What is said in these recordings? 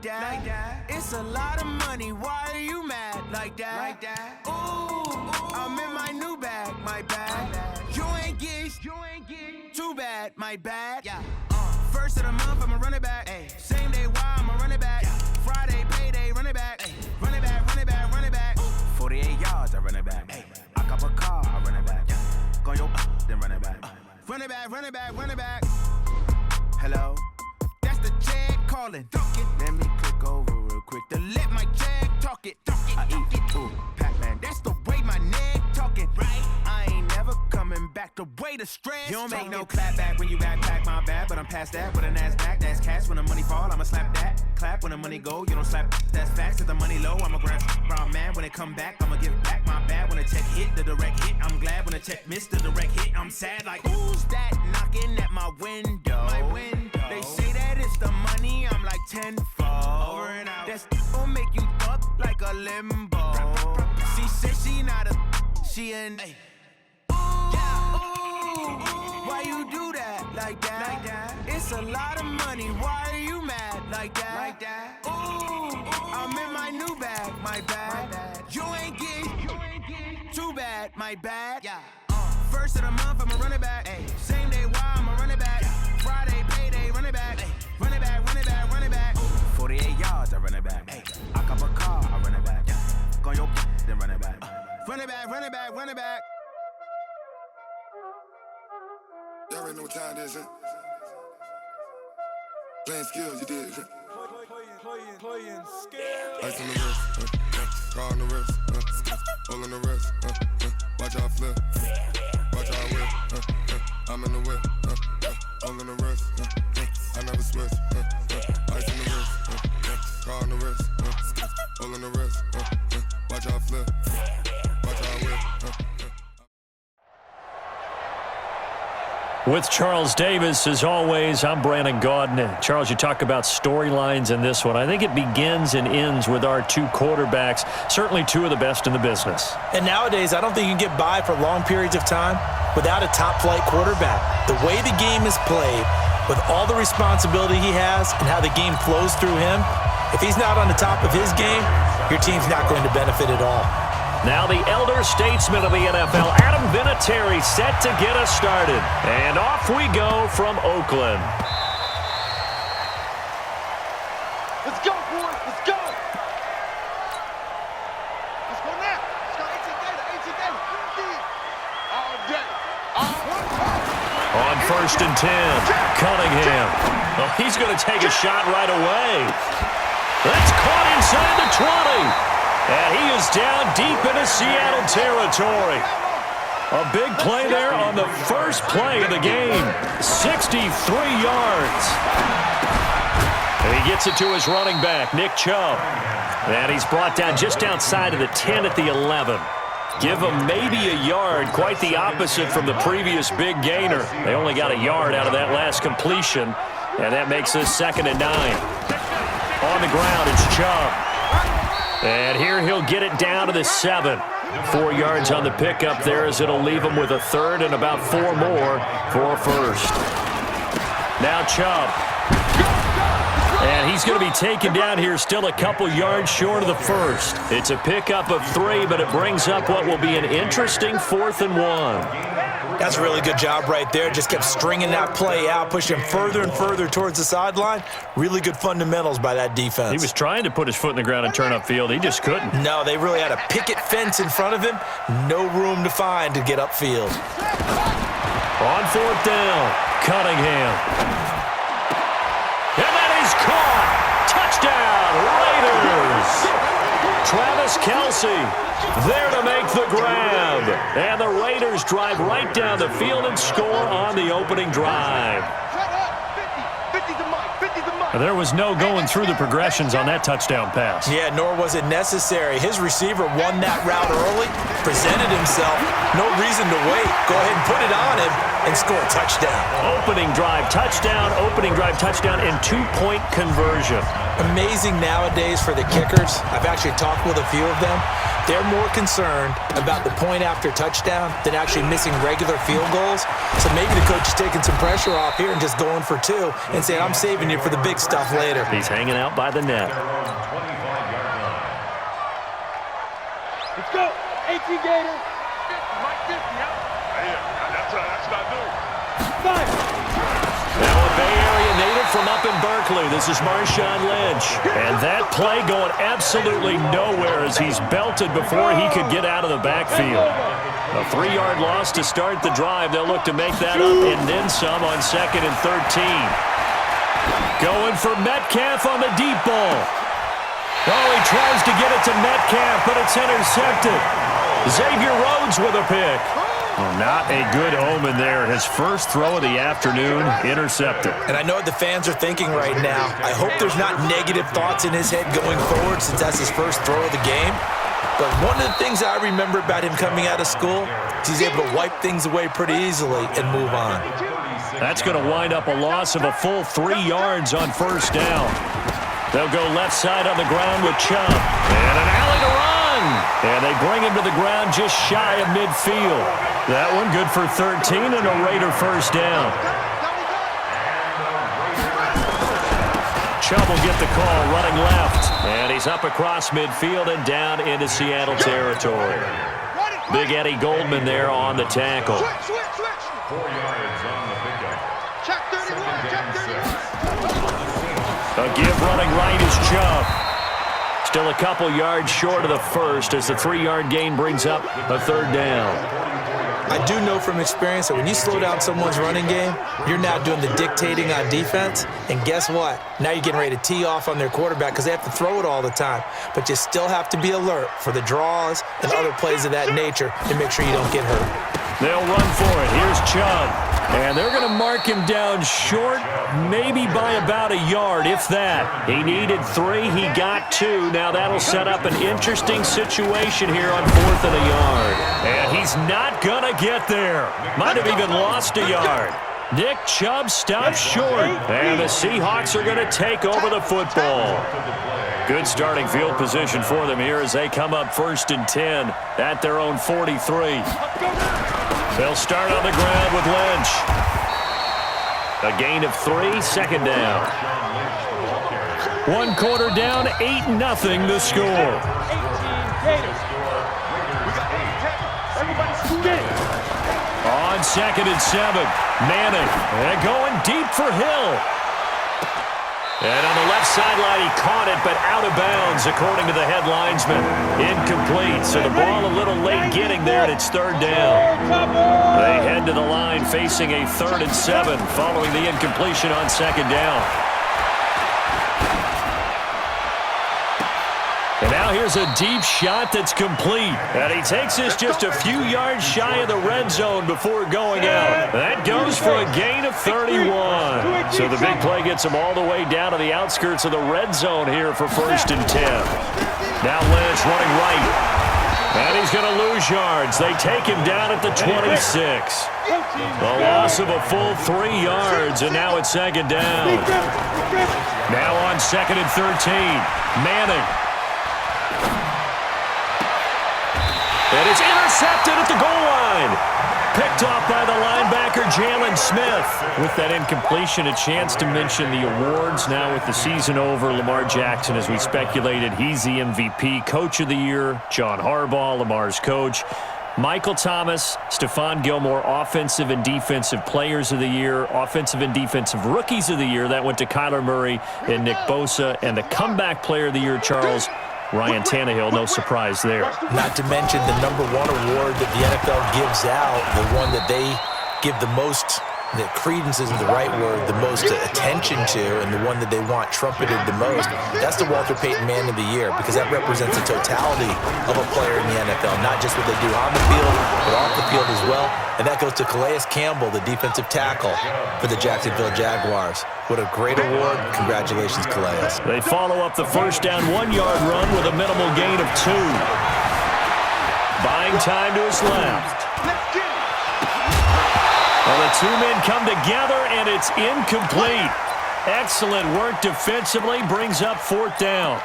like that. It's a lot of money, why are you mad like that? Ooh, I'm in my new bag, my bad. You ain't get too bad, my bad. First of the month, I'ma run it back. Same day, why I'ma run it back. Friday, payday, run it back. Run it back, run it back, run it back. 48 yards, I run it back. I cop a car, I run it back. Go your then run it back. Run it back, run it back, run it back. Hello, that's the jag calling. Let me click over real quick to let my jag talk it. I eat it, ooh, Pac-Man. That's the way my neck talking, right? I ain't never coming back the way the stress. You don't make no clap back when you backpack, my bad, but I'm past that with a NASDAQ. That's cash when the money fall, I'ma slap that. Clap when the money go, you don't slap. That's facts. If the money low, I'ma grab brown man. When it come back, I'ma give back my bad. When the check hit, the direct hit. I'm glad when the check missed the direct hit. I'm sad like who's that knocking at my window? They say that it's the money, I'm like tenfold. Over and out. That's gon' make you fuck like a limbo. She said she not a, she an. Why you do that like that? It's a lot of money, why are you mad like that? Ooh, I'm in my new bag, my bad. You ain't get too bad, my bad. First of the month, I'ma run it back. Same day, why I'ma run it back. Friday, payday, run it back. Run it back, run it back, run it back. 48 yards, I run it back. I cop a car, I run it back. Go your then run it back. Run it back, run it back, run it back. Y'all already know what time it is, huh? Playing skills, you did. Playing skills. Ice on the wrist, car on the wrist, all on the wrist, watch out flip, watch out whip, I'm in the whip, all on the wrist, I never switch, ice on the wrist, car on the wrist, all on the wrist, watch out flip, watch out whip. With Charles Davis, as always, I'm Brandon Gaudin. Charles, you talk about storylines in this one. I think it begins and ends with our two quarterbacks, certainly two of the best in the business. And nowadays, I don't think you can get by for long periods of time without a top-flight quarterback. The way the game is played, with all the responsibility he has and how the game flows through him, if he's not on the top of his game, your team's not going to benefit at all. Now the elder statesman of the NFL, Adam Vinatieri, set to get us started. And off we go from Oakland. Let's go, boys. Let's go. Let's go now. Let's go 18 data. All day. On 1st and 10, Cunningham. Well, he's going to take a shot right away. That's caught inside the 20. And he is down deep into Seattle territory. A big play there on the first play of the game. 63 yards. And he gets it to his running back, Nick Chubb. And he's brought down just outside of the 10 at the 11. Give him maybe a yard, quite the opposite from the previous big gainer. They only got a yard out of that last completion, and that makes this 2nd and 9. On the ground, it's Chubb. And here he'll get it down to the 7. 4 yards on the pickup there as it'll leave him with a 3rd and about 4 more for a 1st. Now Chubb. And he's going to be taken down here still a couple yards short of the 1st. It's a pickup of 3, but it brings up what will be an interesting 4th and 1. That's a really good job right there. Just kept stringing that play out, pushing him further and further towards the sideline. Really good fundamentals by that defense. He was trying to put his foot in the ground and turn upfield. He just couldn't. No, they really had a picket fence in front of him. No room to find to get upfield. On 4th down, Cunningham. And that is caught. Touchdown, Raiders. Travis Kelce there to make the grab. And the Raiders drive right down the field and score on the opening drive. There was no going through the progressions on that touchdown pass. Yeah, nor was it necessary. His receiver won that route early, presented himself. No reason to wait. Go ahead and put it on him. and score a touchdown. Opening drive touchdown, and two-point conversion. Amazing nowadays for the kickers. I've actually talked with a few of them. They're more concerned about the point after touchdown than actually missing regular field goals. So maybe the coach is taking some pressure off here and just going for two and saying, I'm saving you for the big stuff later. He's hanging out by the net. Let's go. 18 Gator. 50, yeah. That's not new. Now a Bay Area native from up in Berkeley. This is Marshawn Lynch. And that play going absolutely nowhere as he's belted before he could get out of the backfield. A 3-yard loss to start the drive. They'll look to make that up and then some on 2nd and 13. Going for Metcalf on the deep ball. Oh, he tries to get it to Metcalf, but it's intercepted. Xavier Rhodes with a pick. Well, not a good omen there. His first throw of the afternoon, intercepted. And I know what the fans are thinking right now. I hope there's not negative thoughts in his head going forward since that's his first throw of the game. But one of the things I remember about him coming out of school is he's able to wipe things away pretty easily and move on. That's going to wind up a loss of a full 3 yards on first down. They'll go left side on the ground with Chubb. And an alley to run. And they bring him to the ground just shy of midfield. That one good for 13 and a Raider first down. Chubb will get the call running left. And he's up across midfield and down into Seattle territory. Big Eddie Goldman there on the tackle. Switch. 4 yards on the pickup. Check 31. A give running right is Chubb. Still a couple yards short of the first as the 3-yard gain brings up a third down. I do know from experience that when you slow down someone's running game, you're now doing the dictating on defense. And guess what? Now you're getting ready to tee off on their quarterback because they have to throw it all the time. But you still have to be alert for the draws and other plays of that nature and make sure you don't get hurt. They'll run for it. Here's Chubb. And they're going to mark him down short, maybe by about a yard, if that. He needed 3. He got 2. Now that'll set up an interesting situation here on 4th and a yard. And he's not going to get there. Might have even lost a yard. Nick Chubb stops short. And the Seahawks are going to take over the football. Good starting field position for them here as they come up 1st and 10 at their own 43. They'll start on the ground with Lynch. A gain of 3, second down. 1 quarter down, 8-0 the score. On 2nd and 7, Manning. And going deep for Hill. And on the left sideline, he caught it, but out of bounds, according to the head linesman. Incomplete, so the ball a little late getting there, and it's 3rd down. They head to the line facing a 3rd and 7 following the incompletion on 2nd down. And now here's a deep shot that's complete. And he takes this just a few yards shy of the red zone before going out. That goes for a gain of 31. So the big play gets him all the way down to the outskirts of the red zone here for 1st and 10. Now Lynch running right. And he's going to lose yards. They take him down at the 26. A loss of a full 3 yards, and now it's 2nd down. Now on 2nd and 13, Manning. And it's intercepted at the goal line. Picked off by the linebacker, Jalen Smith. With that incompletion, a chance to mention the awards. Now with the season over, Lamar Jackson, as we speculated, he's the MVP. Coach of the Year, John Harbaugh, Lamar's coach. Michael Thomas, Stephon Gilmore, Offensive and Defensive Players of the Year, Offensive and Defensive Rookies of the Year. That went to Kyler Murray and Nick Bosa. And the Comeback Player of the Year, Charles, Ryan Tannehill, no surprise there. Not to mention the #1 award that the NFL gives out, the one that they give the most, that credence isn't the right word, the most attention to, and the one that they want trumpeted the most. That's the Walter Payton Man of the Year, because that represents the totality of a player in the NFL, not just what they do on the field, but off the field as well. And that goes to Calais Campbell, the defensive tackle for the Jacksonville Jaguars. What a great award. Congratulations, Calais. They follow up the first down 1-yard run with a minimal gain of 2. Buying time to his left. A the two men come together, and it's incomplete. Excellent work defensively, brings up 4th down.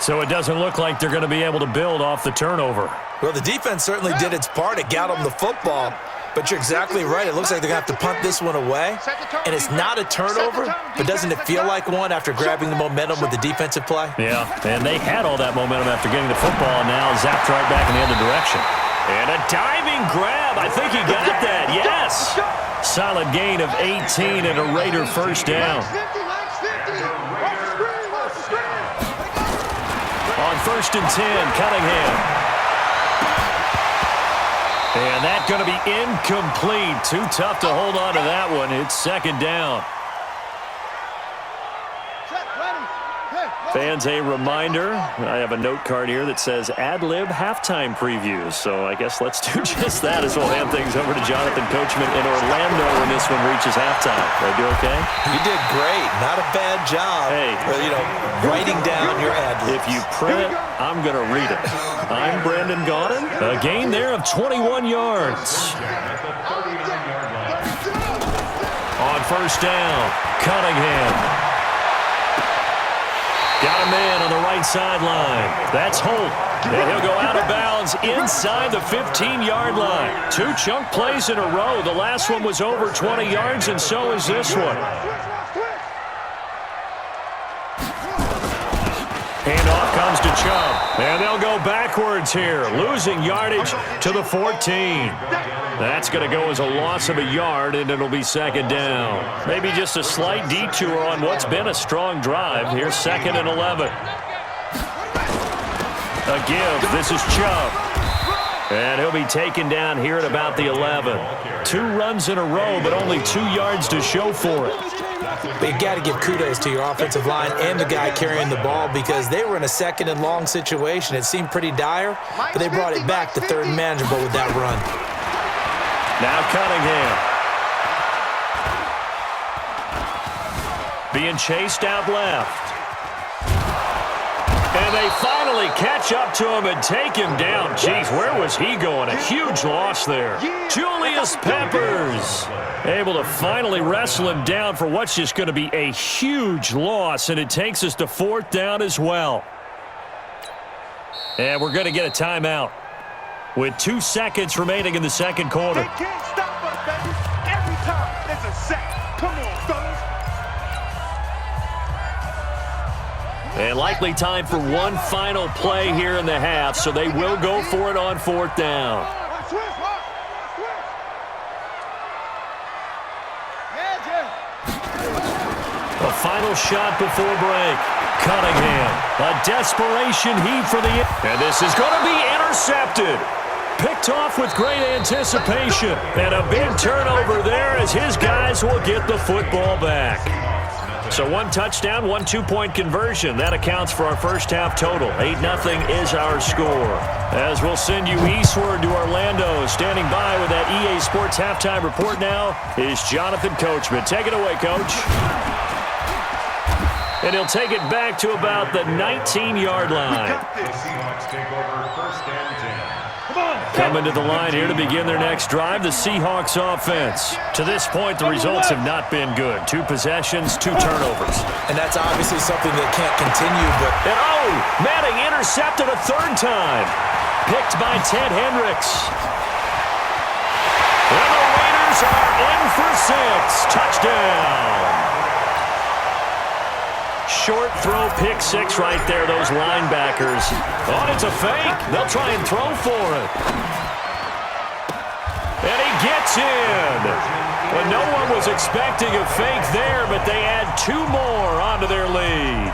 So it doesn't look like they're going to be able to build off the turnover. Well, the defense certainly did its part. It got them the football. But you're exactly right. It looks like they're going to have to punt this one away. And it's not a turnover, but doesn't it feel like one after grabbing the momentum with the defensive play? Yeah, and they had all that momentum after getting the football, and now zapped right back in the other direction. And a diving grab. I think he got that. Yes. Solid gain of 18 and a Raider first down. On 1st and 10, Cunningham. And that's going to be incomplete. Too tough to hold on to that one. It's 2nd down. Fans, a reminder, I have a note card here that says ad-lib halftime previews. So I guess let's do just that as we'll hand things over to Jonathan Coachman in Orlando when this one reaches halftime. Did I do okay? You did great. Not a bad job. Hey. Writing down your ad-libs. If you print it, I'm going to read it. I'm Brandon Gaudin. A gain there of 21 yards. On 1st down, Cunningham. Got a man on the right sideline. That's Holt. And he'll go out of bounds inside the 15-yard line. 2 chunk plays in a row. The last one was over 20 yards, and so is this one. Handoff comes to Chubb. And they'll go backwards here, losing yardage to the 14. That's going to go as a loss of a yard, and it'll be 2nd down. Maybe just a slight detour on what's been a strong drive. Here's 2nd and 11. A give. This is Chubb. And he'll be taken down here at about the 11. 2 runs in a row, but only 2 yards to show for it. But you got to give kudos to your offensive line and the guy carrying the ball because they were in a 2nd and long situation. It seemed pretty dire, but they brought it back to 3rd and manageable with that run. Now Cunningham. Being chased out left. And they finally catch up to him and take him down. Jeez, where was he going? A huge loss there. Julius Peppers able to finally wrestle him down for what's just going to be a huge loss, and it takes us to 4th down as well. And we're going to get a timeout with 2 seconds remaining in the 2nd quarter. They can't stop us, baby. Every time there's a sack. Come on, fellas. And likely time for one final play here in the half, so they will go for it on 4th down. A final shot before break. Cunningham, a desperation heave for the... And this is going to be intercepted. Picked off with great anticipation. And a big turnover there as his guys will get the football back. So 1 touchdown, 1 2-point conversion. That accounts for our first half total. 8-0 is our score. As we'll send you eastward to Orlando. Standing by with that EA Sports halftime report now is Jonathan Coachman. Take it away, Coach. And he'll take it back to about the 19-yard line. Coming to the line here to begin their next drive, the Seahawks offense. To this point, the results have not been good. 2 possessions, 2 turnovers. And that's obviously something that can't continue, but... And Manning intercepted a 3rd time. Picked by Ted Hendricks. And the Raiders are in for 6. Touchdown. Short throw, pick 6 right there, those linebackers. Oh, it's a fake. They'll try and throw for it. And he gets in. Well, no one was expecting a fake there, but they add 2 more onto their lead.